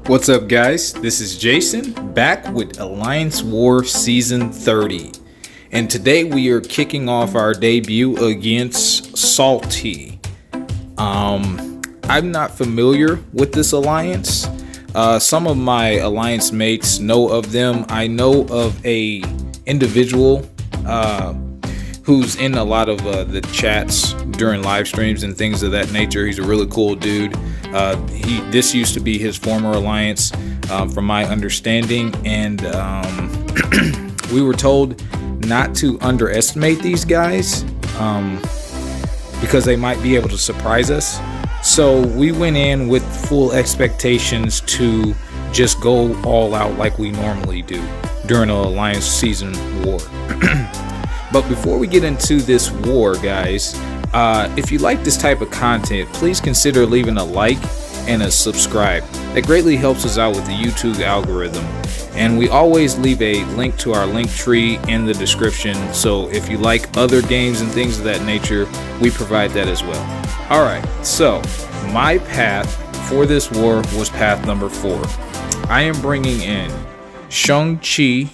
What's up, guys? This is Jason, back with Alliance War Season 30. And today we are kicking off our debut against Salty. I'm not familiar with this alliance. Some of my alliance mates know of them. I know of a individual who's in a lot of the chats during live streams and things of that nature. He's a really cool dude. This used to be his former alliance, from my understanding, and we were told not to underestimate these guys because they might be able to surprise us. So we went in with full expectations to just go all out like we normally do during an alliance season war. But before we get into this war, guys, if you like this type of content, please consider leaving a like and a subscribe. That greatly helps us out with the YouTube algorithm. And we always leave a link to our link tree in the description. So if you like other games and things of that nature, we provide that as well. All right, so my path for this war was path number 4. I am bringing in Shang-Chi,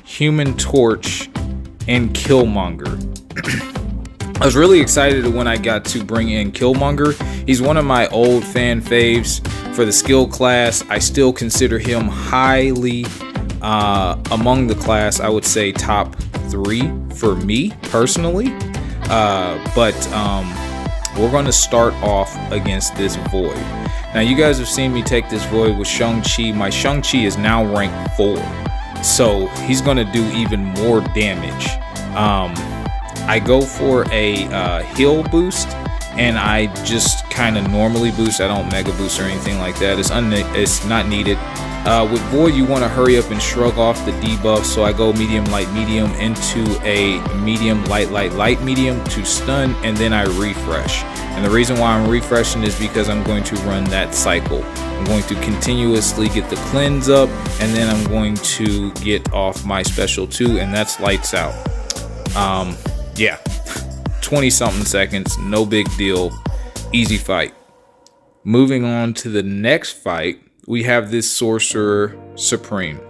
Human Torch, and Killmonger. I was really excited when I got to bring in Killmonger. He's one of my old fan faves for the skill class. I still consider him highly among the class. I would say top 3 for me personally. But we're going to start off against this Void. Now, you guys have seen me take this Void with Shang-Chi. My Shang-Chi is now ranked 4. So he's going to do even more damage. I go for a heal boost, and I just kind of normally boost. I don't mega boost or anything like that. It's not needed. With Void, you want to hurry up and shrug off the debuff, so I go medium, light, medium into a medium, light, light, light, medium to stun, and then I refresh. And the reason why I'm refreshing is because I'm going to run that cycle. I'm going to continuously get the cleanse up, and then I'm going to get off my special 2, and that's lights out. Yeah, 20 something seconds, no big deal, easy fight. Moving on to the next fight, we have this Sorcerer Supreme.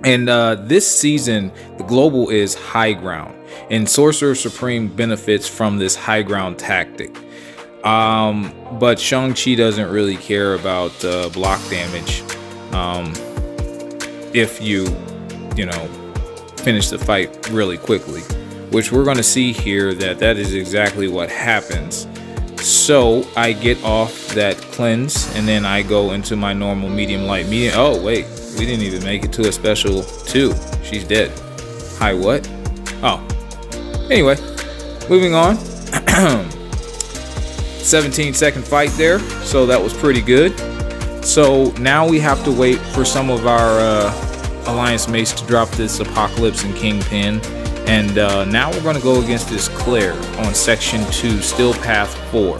And this season, the global is high ground, and Sorcerer Supreme benefits from this high ground tactic. But Shang-Chi doesn't really care about block damage if you finish the fight really quickly, which we're going to see here that is exactly what happens. So I get off that cleanse, and then I go into my normal medium, light, medium. Oh wait, we didn't even make it to a special 2. She's dead. Hi, what? Oh, anyway, moving on. 17-second fight there, so that was pretty good. So now we have to wait for some of our alliance mates to drop this Apocalypse and Kingpin. And now we're going to go against this Clair on section 2, still path 4.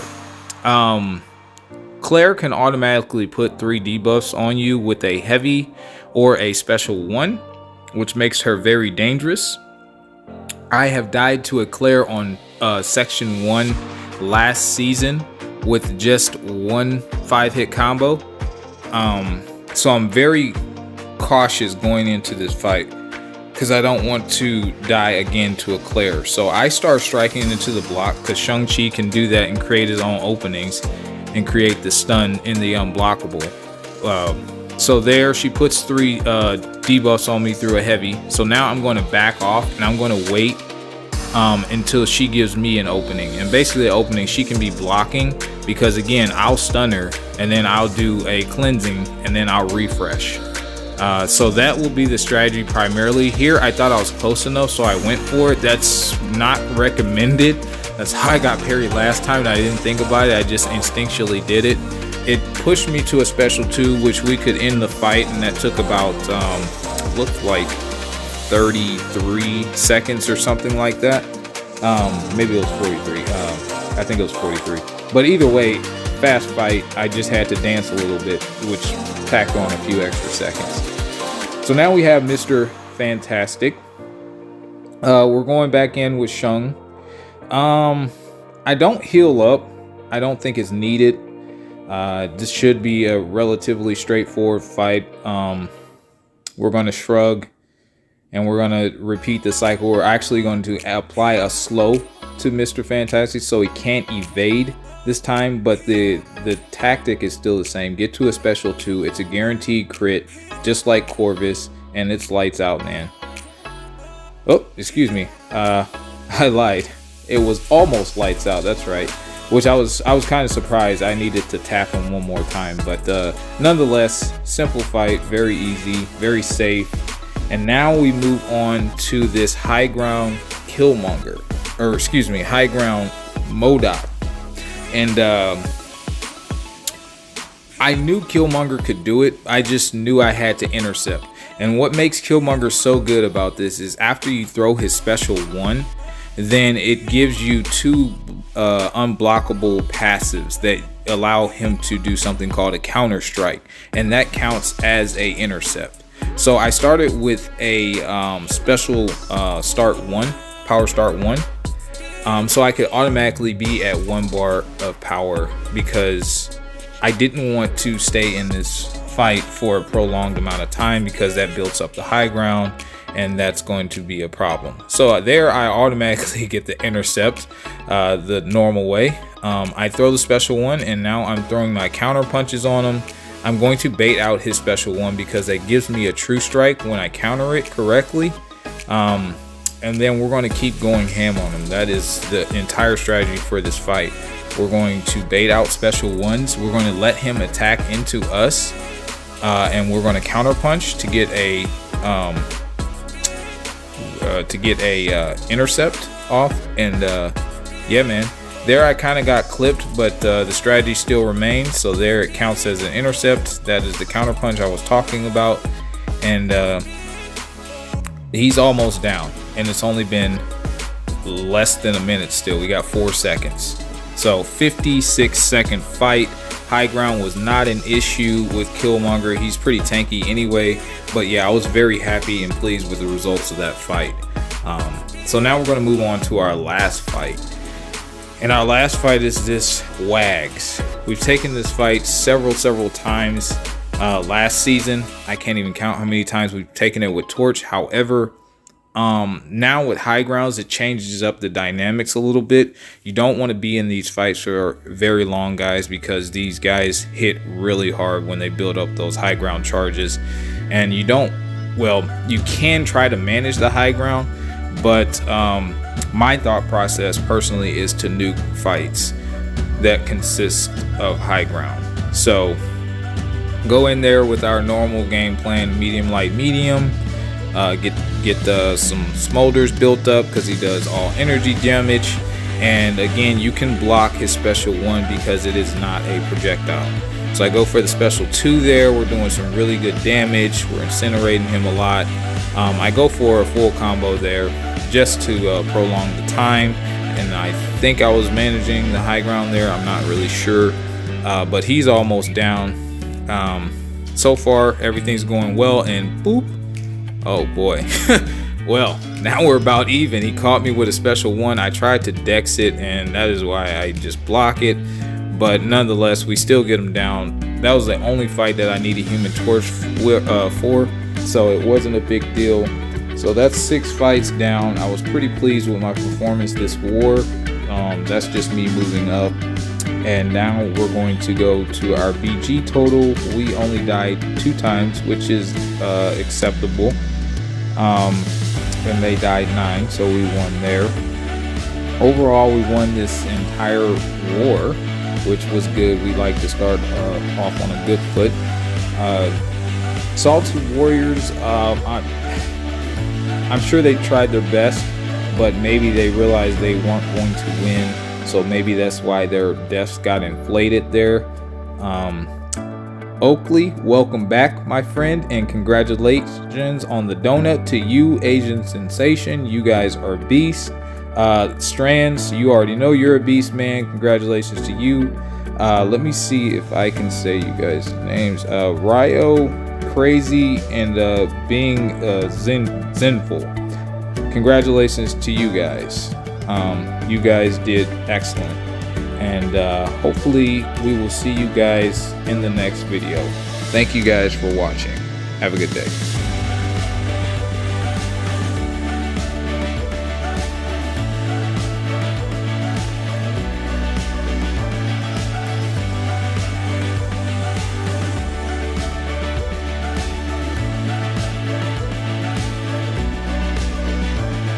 Clair can automatically put 3 debuffs on you with a heavy or a special 1, which makes her very dangerous. I have died to a Clair on section 1 last season with just 1 5-hit combo. So I'm very cautious going into this fight, because I don't want to die again to a Clair. So I start striking into the block, because Shang-Chi can do that and create his own openings and create the stun in the unblockable. So there, she puts 3 debuffs on me through a heavy. So now I'm going to back off, and I'm going to wait until she gives me an opening. And basically the opening, she can be blocking, because again, I'll stun her, and then I'll do a cleansing, and then I'll refresh. So that will be the strategy primarily. Here I thought I was close enough, so I went for it. That's not recommended. That's how I got parried last time, and I didn't think about it. I just instinctually did it. It pushed me to a special 2, which we could end the fight, and that took about looked like 33 seconds or something like that. Maybe it was 43. I think it was 43. But either way, fast fight. I just had to dance a little bit, which tacked on a few extra seconds. So now we have Mr. Fantastic. We're going back in with Shang. I don't heal up. I don't think it's needed. This should be a relatively straightforward fight. We're going to shrug and we're going to repeat the cycle. We're actually going to apply a slow to Mr. Fantastic so he can't evade this time, but the tactic is still the same. Get to a special 2. It's a guaranteed crit, just like Corvus, and it's lights out, man. Oh, excuse me. I lied. It was almost lights out. That's right. Which I was kind of surprised. I needed to tap him one more time, but nonetheless, simple fight, very easy, very safe. And now we move on to this high ground Killmonger, or excuse me, high ground MODOK. And I knew Killmonger could do it. I just knew I had to intercept. And what makes Killmonger so good about this is after you throw his special 1, then it gives you 2 unblockable passives that allow him to do something called a counter strike, and that counts as a intercept. So I started with a special start 1, power start 1, so I could automatically be at 1 bar of power, because I didn't want to stay in this fight for a prolonged amount of time, because that builds up the high ground and that's going to be a problem. So there I automatically get the intercept the normal way. I throw the special 1 and now I'm throwing my counter punches on him. I'm going to bait out his special 1 because that gives me a true strike when I counter it correctly. And then we're going to keep going ham on him. That is the entire strategy for this fight. We're going to bait out special 1s. We're going to let him attack into us, and we're going to counter punch to get a intercept off. And yeah, man, there I kind of got clipped, but the strategy still remains. So there it counts as an intercept. That is the counter punch I was talking about. And he's almost down, and it's only been less than a minute still. We got 4 seconds. So 56-second fight. High ground was not an issue with Killmonger. He's pretty tanky anyway. But yeah, I was very happy and pleased with the results of that fight. So now we're going to move on to our last fight. And our last fight is this Wags. We've taken this fight several times last season. I can't even count how many times we've taken it with Torch. However, now with high grounds, it changes up the dynamics a little bit. You don't want to be in these fights for very long, guys, because these guys hit really hard when they build up those high ground charges. And you don't, well, you can try to manage the high ground, but my thought process personally is to nuke fights that consist of high ground. So go in there with our normal game plan, medium, light, medium. Get some smolders built up because he does all energy damage. And again, you can block his special 1 because it is not a projectile. So I go for the special 2 there. We're doing some really good damage. We're incinerating him a lot. I go for a full combo there just to prolong the time. And I think I was managing the high ground there. I'm not really sure. But he's almost down. So far, everything's going well. And boop. Oh boy. Well, now we're about even. He caught me with a special 1. I tried to dex it, and that is why I just block it. But nonetheless, we still get him down. That was the only fight that I needed Human Torch for, so it wasn't a big deal. So that's 6 fights down. I was pretty pleased with my performance this war. That's just me moving up. And now we're going to go to our BG total. We only died 2 times, which is acceptable. And they died 9, so we won there. Overall, we won this entire war, which was good. We like to start off on a good foot. Salty Warriors, I'm sure they tried their best, but maybe they realized they weren't going to win. So maybe that's why their deaths got inflated there. Oakley, welcome back, my friend, and congratulations on the donut to you, Asian Sensation. You guys are beasts. Strands, you already know you're a beast, man. Congratulations to you. Let me see if I can say you guys' names. Ryo, Crazy, and Being Zenful. Congratulations to you guys. You guys did excellent. And hopefully we will see you guys in the next video. Thank you guys for watching. Have a good day.